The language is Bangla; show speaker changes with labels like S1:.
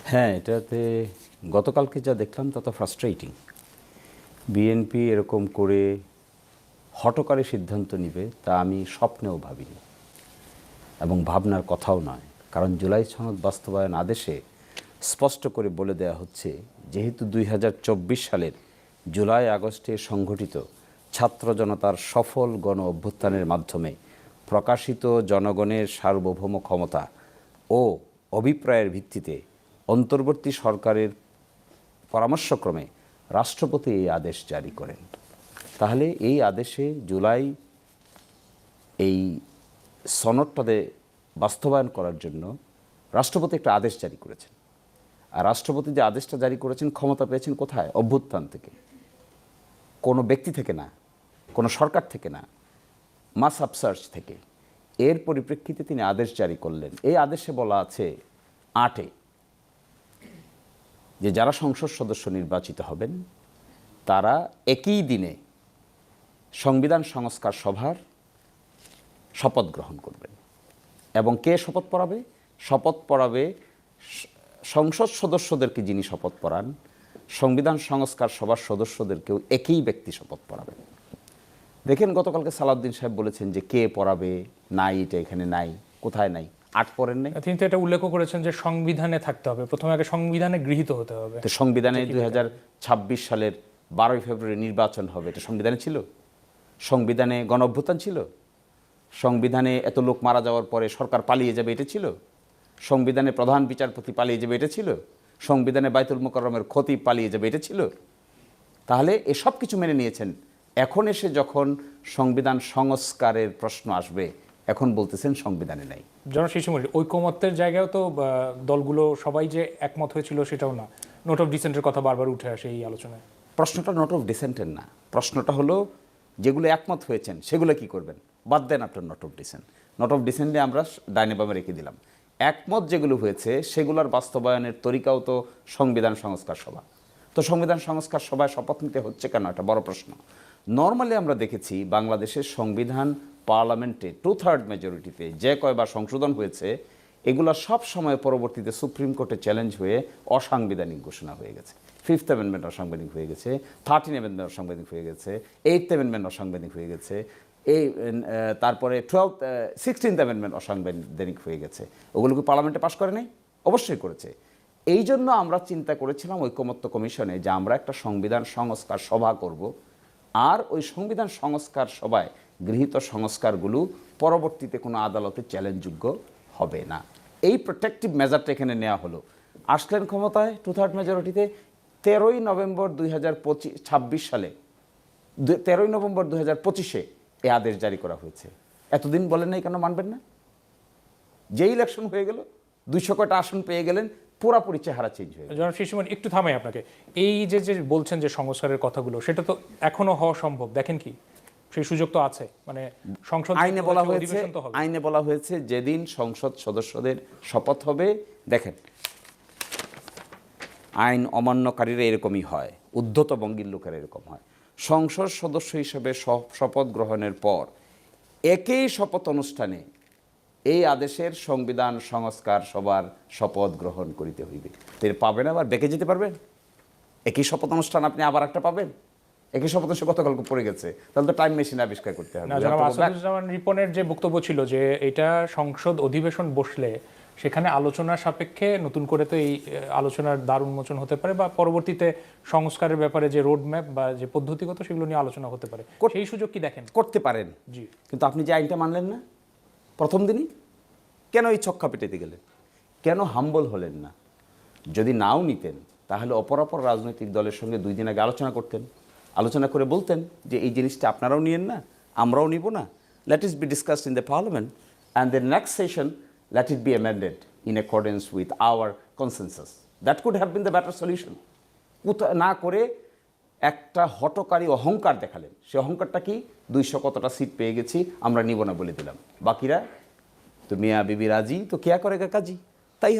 S1: হ্যাঁ, এটাতে গতকালকে যা দেখলাম তা তো ফ্রাস্ট্রেটিং। বিএনপি এরকম করে হঠকারী সিদ্ধান্ত নিবে তা আমি স্বপ্নেও ভাবিনি, এবং ভাবনার কথাও নয়। কারণ জুলাই সনদ বাস্তবায়ন আদেশে স্পষ্ট করে বলে দেওয়া হচ্ছে, যেহেতু 2024 সালের জুলাই আগস্টে সংঘটিত ছাত্র জনতার সফল গণ অভ্যুত্থানের মাধ্যমে প্রকাশিত জনগণের সার্বভৌম ক্ষমতা ও অভিপ্রায়ের ভিত্তিতে অন্তর্বর্তী সরকারের পরামর্শক্রমে রাষ্ট্রপতি এই আদেশ জারি করেন। তাহলে এই আদেশে জুলাই এই সনদটাতে বাস্তবায়ন করার জন্য রাষ্ট্রপতি একটা আদেশ জারি করেছেন। আর রাষ্ট্রপতি যে আদেশটা জারি করেছেন, ক্ষমতা পেয়েছেন কোথায়? অভ্যুত্থান থেকে, কোনো ব্যক্তি থেকে না, কোনো সরকার থেকে না, মাস আপসার্চ থেকে। এর পরিপ্রেক্ষিতে তিনি আদেশ জারি করলেন। এই আদেশে বলা আছে 8-এ যে যারা সংসদ সদস্য নির্বাচিত হবেন তারা একই দিনে সংবিধান সংস্কার সভার শপথ গ্রহণ করবেন। এবং কে শপথ পড়াবে? শপথ পড়াবে সংসদ সদস্যদেরকে যিনি শপথ পড়ান, সংবিধান সংস্কার সভার সদস্যদেরকেও একই ব্যক্তি শপথ পড়াবেন। দেখেন, গতকালকে সালাউদ্দিন সাহেব বলেছেন যে কে পড়াবে, নাই, এটা এখানে নাই। কোথায় নাই? 8 পড়েন নাই।
S2: তিনি তো এটা উল্লেখ করেছেন যে সংবিধানে থাকতে হবে, প্রথমে আগে সংবিধানে গৃহীত হতে হবে।
S1: তো সংবিধানে 2026 সালের 12 ফেব্রুয়ারি নির্বাচন হবে, এটা সংবিধানে ছিল? সংবিধানে গণ অভ্যুত্থান ছিল? সংবিধানে এত লোক মারা যাওয়ার পরে সরকার পালিয়ে যাবে, এটা ছিল? সংবিধানে প্রধান বিচারপতি পালিয়ে যাবে, এটা ছিল? সংবিধানে বাইতুল মোকাররমের খতিব পালিয়ে যাবে, এটা ছিল? তাহলে এসব কিছু মেনে নিয়েছেন। এখন এসে যখন সংবিধান সংস্কারের প্রশ্ন আসবে, এখন বলতেছেন সংবিধানে নাই।
S2: জনাব শিশিরমণি, ঐকমত্যের জায়গায় তো দলগুলো সবাই যে একমত হয়েছিল সেটাও না। নোট অফ ডিসেন্টের কথা বারবার উঠে আসে এই আলোচনায়।
S1: প্রশ্নটা নোট অফ ডিসেন্টের না, প্রশ্নটা হলো যেগুলো একমত হয়েছেন সেগুলো কি করবেন? বাদ দেন আপনার note of dissent. Note of ডিসেন্টে আমরা ডাইনে বামে রেখে দিলাম। একমত যেগুলো হয়েছে সেগুলোর বাস্তবায়নের তরিকাও তো সংবিধান সংস্কার সভা। তো সংবিধান সংস্কার সভায় শপথ নিতে হচ্ছে কেন? একটা বড় প্রশ্ন। নর্মালি আমরা দেখেছি বাংলাদেশের সংবিধান পার্লামেন্টে 2/3 মেজরিটিতে যে কয়বার সংশোধন হয়েছে, এগুলো সব সময় পরবর্তীতে সুপ্রিম কোর্টে চ্যালেঞ্জ হয়ে অসাংবিধানিক ঘোষণা হয়ে গেছে। 5th অ্যামেন্ডমেন্ট অসাংবিধানিক হয়ে গেছে, 13th অ্যামেন্ডমেন্ট অসাংবিধানিক হয়ে গেছে, 8th অ্যামেন্ডমেন্ট অসাংবিধানিক হয়ে গেছে, তারপরে 16th অ্যামেন্ডমেন্ট অসাংবিধানিক হয়ে গেছে। ওগুলোকে পার্লামেন্টে পাশ করে নাই? অবশ্যই করেছে। এই জন্য আমরা চিন্তা করেছিলাম ঐকমত্য কমিশনে যে আমরা একটা সংবিধান সংস্কার সভা করব, আর ওই সংবিধান সংস্কার সভায় গৃহীত সংস্কারগুলো পরবর্তীতে কোনো আদালতে চ্যালেঞ্জযোগ্য হবে না। এই প্রোটেক্টিভ মেজারটা এখানে নেওয়া হলো। আসলেন ক্ষমতায় 2/3 মেজরিটিতে। 13ই নভেম্বর 2026 সালে 13ই নভেম্বর 2025-এ এই আদেশ জারি করা হয়েছে। এতদিন বলেন নাই কেন মানবেন না? যে ইলেকশন হয়ে গেল, 200 কয়টা আসন পেয়ে গেলেন, পুরাপুরি চেহারা চেঞ্জ হয়ে গেল।
S2: জনাব শিশিরমণি, একটু থামাই আপনাকে। এই যে যে বলছেন যে সংস্কারের কথাগুলো, সেটা তো এখনো হওয়া সম্ভব। দেখেন কি সেই সুযোগ তো আছে, মানে সংসদ
S1: আইনে বলা হয়েছে যেদিন সংসদ সদস্যদের শপথ হবে। দেখেন, আইন অমান্যকারীরা এরকমই হয়, উদ্ধত বঙ্গের লোকেরা এরকম হয়। সংসদ সদস্য হিসেবে শপথ গ্রহণের পর একই শপথ অনুষ্ঠানে এই আদেশের সংবিধান সংস্কার সবার শপথ গ্রহণ করিতে হইবে। তো পাবেন, আবার বেঁকে যেতে পারবেন? একই শপথ অনুষ্ঠান আপনি আবার একটা পাবেন? একই শপথ অনুষ্ঠান গতকালকে পড়ে গেছে, তাহলে তো টাইম মেশিন আবিষ্কার করতে হবে।
S2: আসাদুজ্জামান রিপনের যে বক্তব্য ছিল যে এটা সংসদ অধিবেশন বসলে সেখানে আলোচনার সাপেক্ষে নতুন করে তো এই আলোচনার দ্বার উন্মোচন হতে পারে, বা পরবর্তীতে সংস্কারের ব্যাপারে যে রোড ম্যাপ বা যে পদ্ধতিগত সেগুলো নিয়ে আলোচনা হতে পারে। সেই সুযোগ কি দেখেন?
S1: করতে পারেন, জি। কিন্তু আপনি যে আইনটা মানলেন না প্রথম দিনই, কেন এই ছক্কা পেটাতে গেলেন? কেন হাম্বল হলেন না? যদি নাও নিতেন তাহলে অপরাপর রাজনৈতিক দলের সঙ্গে 2 দিন আগে আলোচনা করতেন, আলোচনা করে বলতেন যে এই জিনিসটা আপনারাও নিয়েন না, আমরাও নিব না, let it be discussed in the parliament and the next session let it be amended in accordance with our consensus. That could have been the better solution. না করে একটা হঠকারী অহংকার দেখালেন। সে অহংকারটা কি? 200 কতটা সিট পেয়ে গেছি, আমরা নিব না বলে দিলাম, বাকিরা তো মিয়া বিবি রাজি, তো কেয়া করে কাজী। তাই